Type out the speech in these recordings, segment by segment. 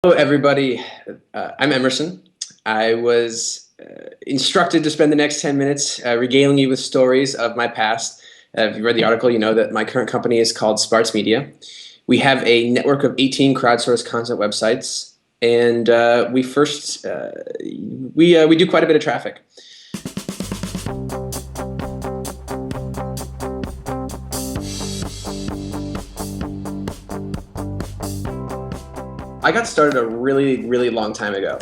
Hello, everybody. I'm Emerson. I was instructed to spend the next 10 minutes regaling you with stories of my past. If you read the article, you know that my current company is called Spartz Media. We have a network of 18 crowdsourced content websites, and we do quite a bit of traffic. I got started a really, really long time ago.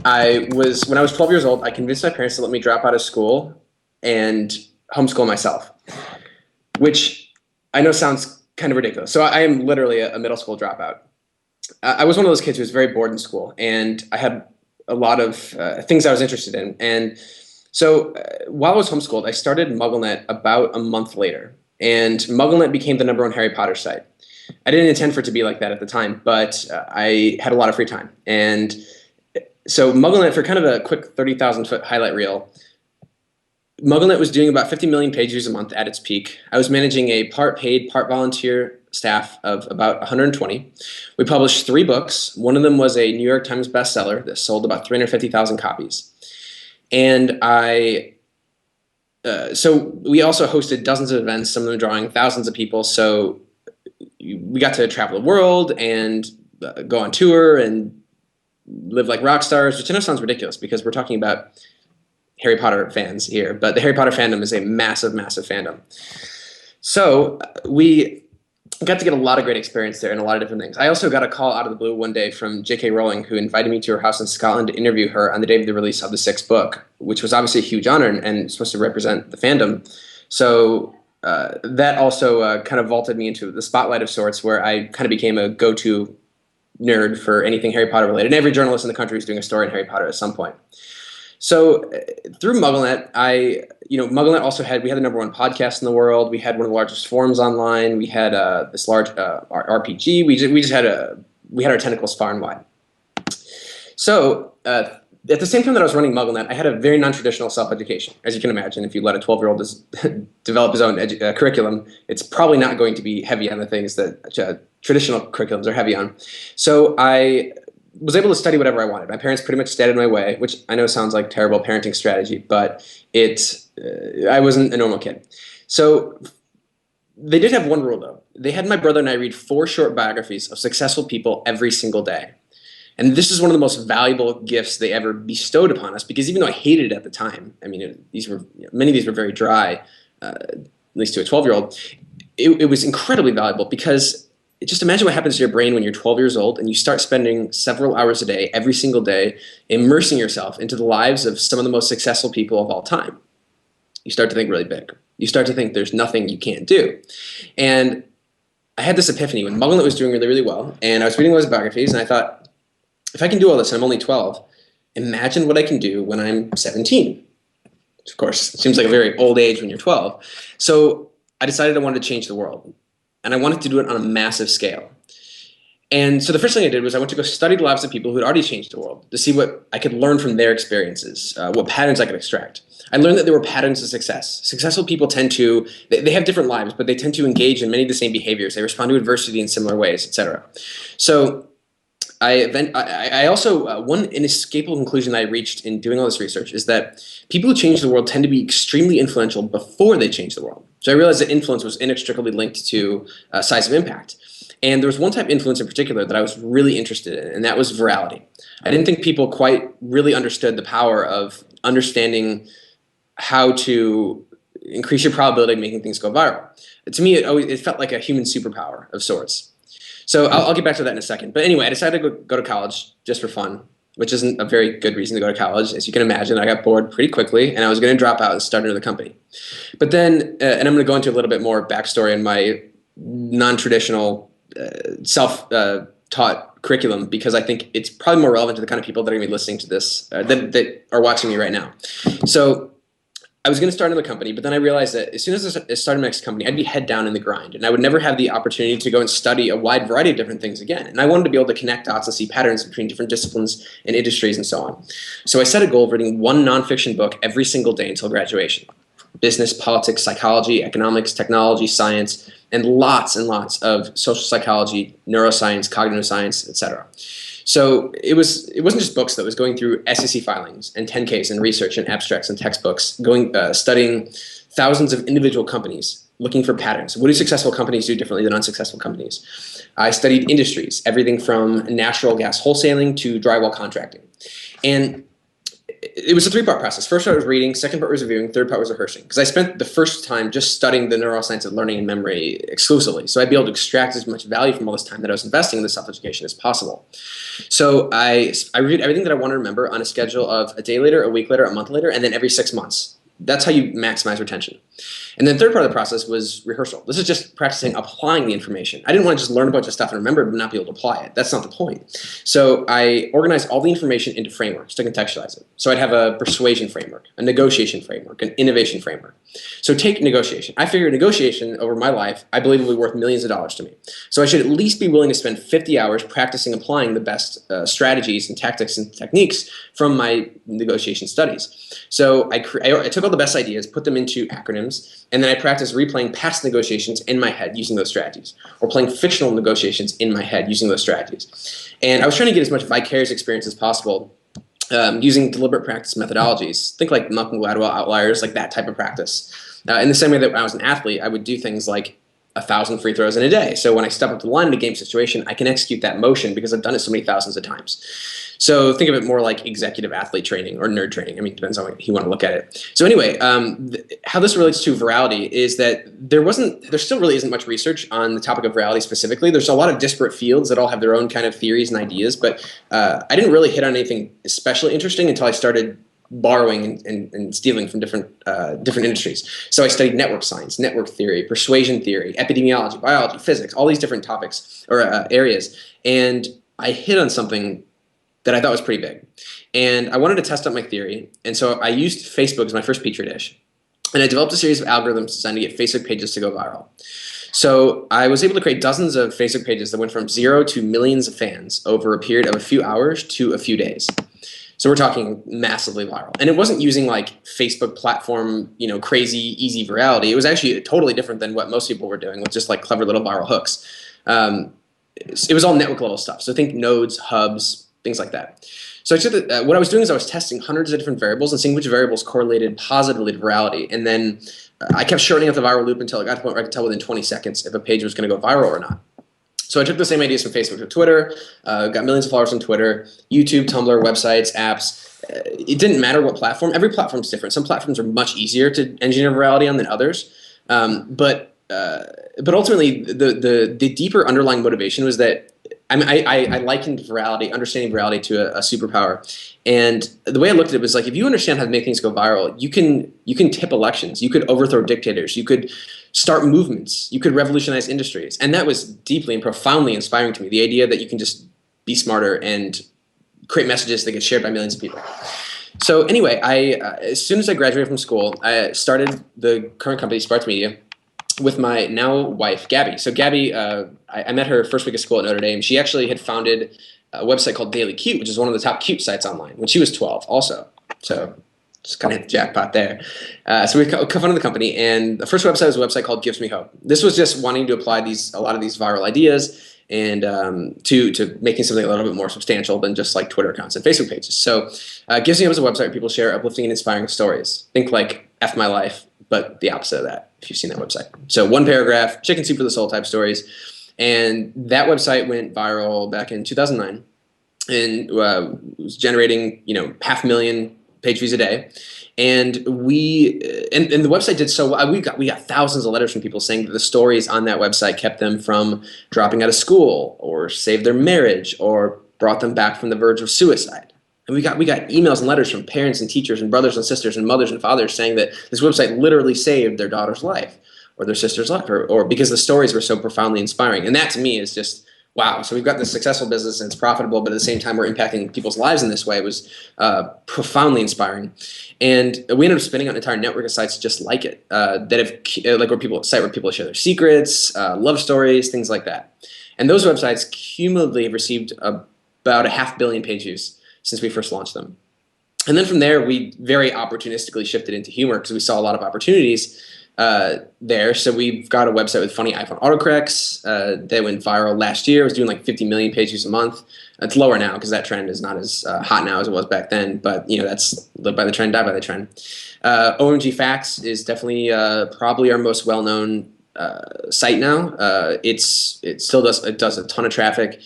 When I was 12 years old, I convinced my parents to let me drop out of school and homeschool myself, which I know sounds kind of ridiculous. So I am literally a middle school dropout. I was one of those kids who was very bored in school, and I had a lot of things I was interested in. And so while I was homeschooled, I started Mugglenet about a month later, and Mugglenet became the #1 Harry Potter site. I didn't intend for it to be like that at the time, but I had a lot of free time. And so Mugglenet, for kind of a quick 30,000-foot highlight reel, Mugglenet was doing about 50 million page views a month at its peak. I was managing a part paid, part volunteer staff of about 120. We published 3 books. One of them was a New York Times bestseller that sold about 350,000 copies. And so we also hosted dozens of events, some of them drawing thousands of people. So we got to travel the world and go on tour and live like rock stars, which I know sounds ridiculous because we're talking about Harry Potter fans here, but the Harry Potter fandom is a massive, massive fandom. So we got to get a lot of great experience there and a lot of different things. I also got a call out of the blue one day from J.K. Rowling, who invited me to her house in Scotland to interview her on the day of the release of the 6th book, which was obviously a huge honor and supposed to represent the fandom. So that also kind of vaulted me into the spotlight of sorts, where I kind of became a go-to nerd for anything Harry Potter related. And every journalist in the country was doing a story on Harry Potter at some point. So through Mugglenet, Mugglenet also we had the #1 podcast in the world. We had one of the largest forums online. We had this large RPG. We had our tentacles far and wide. So at the same time that I was running Mugglenet, I had a very non-traditional self-education. As you can imagine, if you let a 12-year-old develop his own curriculum, it's probably not going to be heavy on the things that traditional curriculums are heavy on. So I was able to study whatever I wanted. My parents pretty much stayed in my way, which I know sounds like terrible parenting strategy, but I wasn't a normal kid. So they did have one rule, though. They had my brother and I read 4 short biographies of successful people every single day. And this is one of the most valuable gifts they ever bestowed upon us, because even though I hated it at the time, I mean, many of these were very dry, at least to a 12-year-old, it was incredibly valuable, because just imagine what happens to your brain when you're 12 years old and you start spending several hours a day, every single day, immersing yourself into the lives of some of the most successful people of all time. You start to think really big. You start to think there's nothing you can't do. And I had this epiphany when Mugglenet was doing really, really well, and I was reading those biographies, and I thought, if I can do all this and I'm only 12, imagine what I can do when I'm 17. Of course, it seems like a very old age when you're 12. So I decided I wanted to change the world, and I wanted to do it on a massive scale. And so the first thing I did was I went to go study the lives of people who had already changed the world to see what I could learn from their experiences, what patterns I could extract. I learned that there were patterns of success. Successful people they have different lives, but they tend to engage in many of the same behaviors. They respond to adversity in similar ways, etc. So one inescapable conclusion that I reached in doing all this research is that people who change the world tend to be extremely influential before they change the world. So I realized that influence was inextricably linked to size of impact. And there was one type of influence in particular that I was really interested in, and that was virality. I didn't think people quite really understood the power of understanding how to increase your probability of making things go viral. To me, it felt like a human superpower of sorts. So I'll get back to that in a second. But anyway, I decided to go to college just for fun, which isn't a very good reason to go to college. As you can imagine, I got bored pretty quickly, and I was going to drop out and start another company. But then, and I'm going to go into a little bit more backstory on my non-traditional self-taught curriculum, because I think it's probably more relevant to the kind of people that are going to be listening to this, that are watching me right now. So I was going to start another company, but then I realized that as soon as I started my next company, I'd be head down in the grind, and I would never have the opportunity to go and study a wide variety of different things again. And I wanted to be able to connect dots and see patterns between different disciplines and industries and so on. So I set a goal of reading 1 nonfiction book every single day until graduation. Business, politics, psychology, economics, technology, science, and lots of social psychology, neuroscience, cognitive science, etc. So it wasn't just books, though. It was going through SEC filings and 10Ks and research and abstracts and textbooks, studying thousands of individual companies, looking for patterns. What do successful companies do differently than unsuccessful companies? I studied industries, everything from natural gas wholesaling to drywall contracting. And it was a three-part process. First part was reading, second part was reviewing, third part was rehearsing. Because I spent the first time just studying the neuroscience of learning and memory exclusively. So I'd be able to extract as much value from all this time that I was investing in this self-education as possible. So I reviewed everything that I wanted to remember on a schedule of a day later, a week later, a month later, and then every 6 months. That's how you maximize retention. And then the third part of the process was rehearsal. This is just practicing applying the information. I didn't want to just learn a bunch of stuff and remember it but not be able to apply it. That's not the point. So I organized all the information into frameworks to contextualize it. So I'd have a persuasion framework, a negotiation framework, an innovation framework. So take negotiation. I figured negotiation over my life, I believe, will be worth millions of dollars to me. So I should at least be willing to spend 50 hours practicing applying the best strategies and tactics and techniques from my negotiation studies. So I took all the best ideas, put them into acronyms, and then I practiced replaying past negotiations in my head using those strategies, or playing fictional negotiations in my head using those strategies. And I was trying to get as much vicarious experience as possible using deliberate practice methodologies. Think like Malcolm Gladwell outliers, like that type of practice. In the same way that when I was an athlete, I would do things like 1,000 free throws in a day. So when I step up to the line in a game situation, I can execute that motion because I've done it so many thousands of times. So think of it more like executive athlete training or nerd training. I mean, it depends on how you want to look at it. So anyway, how this relates to virality is that there still really isn't much research on the topic of virality specifically. There's a lot of disparate fields that all have their own kind of theories and ideas, but I didn't really hit on anything especially interesting until I started borrowing and stealing from different industries. So I studied network science, network theory, persuasion theory, epidemiology, biology, physics, all these different topics or areas. And I hit on something that I thought was pretty big. And I wanted to test out my theory. And so I used Facebook as my first petri dish. And I developed a series of algorithms designed to get Facebook pages to go viral. So I was able to create dozens of Facebook pages that went from 0 to millions of fans over a period of a few hours to a few days. So we're talking massively viral. And it wasn't using like Facebook platform, crazy, easy virality. It was actually totally different than what most people were doing with just like clever little viral hooks. It was all network level stuff. So think nodes, hubs, things like that. So I took what I was doing is I was testing hundreds of different variables and seeing which variables correlated positively to virality. And then I kept shortening up the viral loop until I got to the point where I could tell within 20 seconds if a page was going to go viral or not. So I took the same ideas from Facebook to Twitter, got millions of followers on Twitter, YouTube, Tumblr, websites, apps. It didn't matter what platform. Every platform is different. Some platforms are much easier to engineer virality on than others. But ultimately, the deeper underlying motivation was that I likened virality, understanding virality, to a superpower. And the way I looked at it was like, if you understand how to make things go viral, you can tip elections, you could overthrow dictators, you could start movements, you could revolutionize industries. And that was deeply and profoundly inspiring to me, the idea that you can just be smarter and create messages that get shared by millions of people. So anyway, as soon as I graduated from school, I started the current company, Spartz Media, with my now wife, Gabby. So Gabby, I met her first week of school at Notre Dame. She actually had founded a website called Daily Cute, which is one of the top cute sites online, when she was 12 also. So just kind of hit the jackpot there. So we co-founded the company, and the first website was a website called Gives Me Hope. This was just wanting to apply a lot of these viral ideas and to making something a little bit more substantial than just like Twitter accounts and Facebook pages. So Gives Me Hope is a website where people share uplifting and inspiring stories. Think like F My Life, but the opposite of that, if you've seen that website. So one paragraph, chicken soup for the soul type stories. And that website went viral back in 2009 and was generating 500,000 page views a day. And the website did so well. We got thousands of letters from people saying that the stories on that website kept them from dropping out of school or saved their marriage or brought them back from the verge of suicide. And we got emails and letters from parents and teachers and brothers and sisters and mothers and fathers saying that this website literally saved their daughter's life or their sister's life, or because the stories were so profoundly inspiring. And that to me is just, wow. So we've got this successful business and it's profitable, but at the same time we're impacting people's lives in this way. It was profoundly inspiring. And we ended up spinning out an entire network of sites just like it, that have like where people share their secrets, love stories, things like that. And those websites cumulatively have received about 500 million page views since we first launched them. And then from there, we very opportunistically shifted into humor because we saw a lot of opportunities there. So we've got a website with funny iPhone autocorrects that went viral last year. It was doing like 50 million page views a month. It's lower now because that trend is not as hot now as it was back then. But that's live by the trend, die by the trend. OMG Facts is definitely probably our most well-known site now. It does a ton of traffic,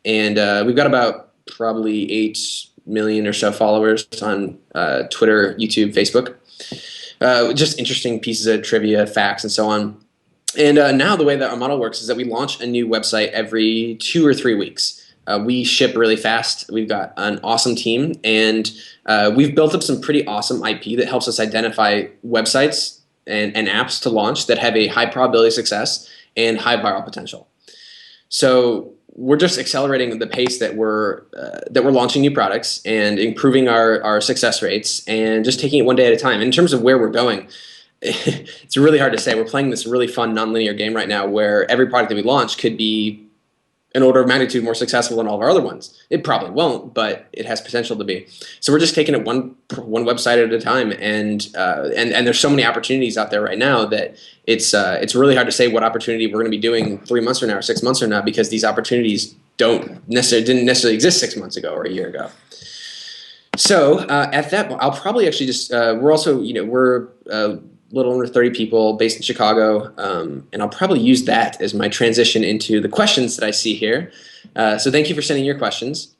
and we've got about probably 8 million or so followers on Twitter, YouTube, Facebook. Just interesting pieces of trivia, facts, and so on. And now the way that our model works is that we launch a new website every 2 or 3 weeks. We ship really fast. We've got an awesome team, and we've built up some pretty awesome IP that helps us identify websites and apps to launch that have a high probability of success and high viral potential. So we're just accelerating the pace that we're launching new products and improving our success rates and just taking it one day at a time. In terms of where we're going, it's really hard to say. We're playing this really fun nonlinear game right now where every product that we launch could be an order of magnitude more successful than all of our other ones. It probably won't, but it has potential to be. So we're just taking it one website at a time, and there's so many opportunities out there right now that it's really hard to say what opportunity we're going to be doing 3 months from now or 6 months from now, because these opportunities didn't necessarily exist 6 months ago or a year ago. So at that, I'll probably actually just we're also we're little under 30 people based in Chicago, and I'll probably use that as my transition into the questions that I see here. So thank you for sending your questions.